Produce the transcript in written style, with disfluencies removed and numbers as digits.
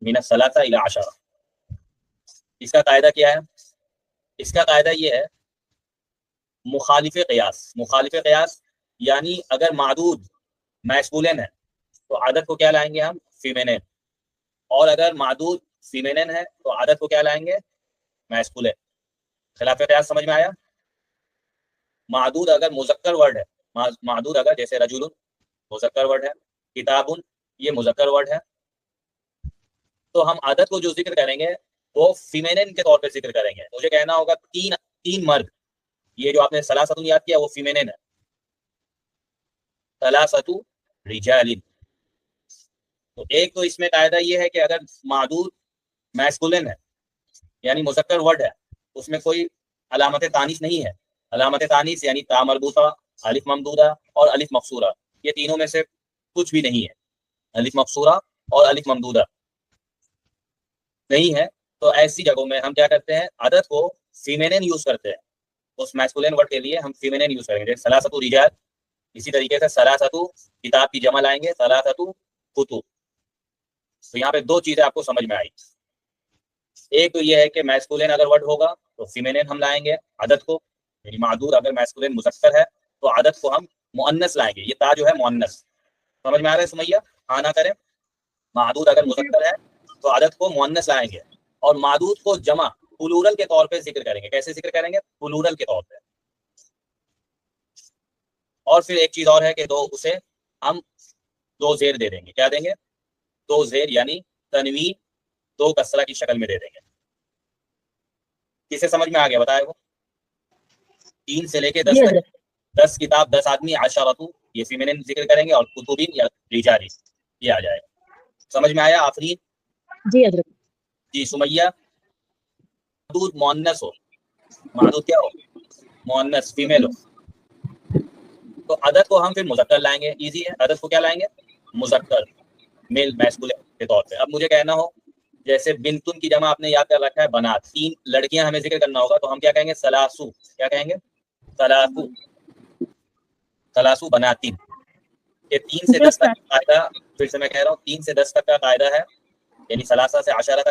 من الثلاثہ الی عشرہ. اس کا قاعدہ کیا ہے؟ اس کا قاعدہ یہ ہے مخالف قیاس. مخالف قیاس یعنی اگر معدود میسکولین ہے تو عدد کو کیا لائیں گے ہم؟ فیمینین. اور اگر معدود فیمینین ہے تو عدد کو کیا لائیں گے؟ میسکولین. خلاف قیاس سمجھ میں آیا؟ معدود اگر مذکر ورڈ ہے، معدود اگر جیسے رجل مذکر ورڈ ہے، کتاب یہ مذکر ورڈ ہے، تو ہم عدد کو جو ذکر کریں گے وہ فیمینین کے طور پہ ذکر کریں گے. مجھے کہنا ہوگا تین مرد. یہ جو آپ نے ثلاثۃ یاد کیا وہ فیمینین ہے. ثلاثۃ رجال. تو ایک تو اس میں قاعدہ یہ ہے کہ اگر معدود میسکولین ہے یعنی مذکر ورڈ ہے، اس میں کوئی علامت تانیث نہیں ہے. علامت تانیث یعنی تا مربوطہ، الف ممدودہ اور الف مقصورہ، یہ تینوں میں سے کچھ بھی نہیں ہے. الف مقصورہ اور الف ممدودہ نہیں ہے. تو ایسی جگہوں میں ہم کیا کرتے ہیں؟ عدد کو فیمینین یوز کرتے ہیں. اس میسکولین ورڈ کے لیے ہم فیمینین یوز کریں گے. ثلاثۃ رجال، اسی طریقے سے ثلاثۃ کتاب کی جمع لائیں گے، ثلاثۃ کتب. تو یہاں پہ دو چیزیں آپ کو سمجھ میں آئی. ایک تو یہ ہے کہ میسکولین اگر ورڈ ہوگا تو فیمینین ہم لائیں گے عدد کو، یعنی معدود اگر میسکولین مذکر ہے تو عدد کو ہم مؤنث لائیں گے. یہ تا جو ہے مؤنث. سمجھ میں آ رہا ہے سمیہ؟ ہاں نہ کریں. معدود اگر مذکر ہے تو عدد کو مؤنث لائیں گے اور معدود کو جمع پلورل کے طور پہ ذکر کریں گے. کیسے ذکر کریں گے؟ پلورل کے طور پہ. اور پھر ایک چیز اور ہے کہ اسے ہم دو زیر دے دیں گے. کیا دیں گے؟ دو زیر، یعنی تنوین دو کسرہ کی شکل میں دے دیں گے. کسے سمجھ میں آ گیا بتائے وہ؟ 3 سے لے کے 10 تک. 10 کتاب 10 آدمی، عشرۃ یہ فیمینین ذکر کریں گے اور کتبین یا رجال یہ آ جائے گا. سمجھ میں آیا آفرین؟ جی حضرت. جی سمیہ. معدود مؤنث ہو، معدود کیا ہو؟ مؤنث، فیمیل ہو، تو عدد کو ہم پھر مذکر لائیں گے. ایزی ہے. عدد کو کیا لائیں گے؟ مذکر، میل میسکولین کے طور پہ. اب مجھے کہنا ہو جیسے بنتن کی جمع آپ نے یاد کر رکھا ہے بنات، 3 لڑکیاں ہمیں ذکر کرنا ہوگا تو ہم کیا کہیں گے؟ ثلاثو. کیا کہیں گے؟ ثلاثو. ثلاثو بناتن. یہ 3 سے 10 تک کا قاعدہ، پھر سے میں کہہ رہا ہوں 3 سے 10 تک کا قاعدہ ہے، یعنی ثلاثہ سے عشرہ تک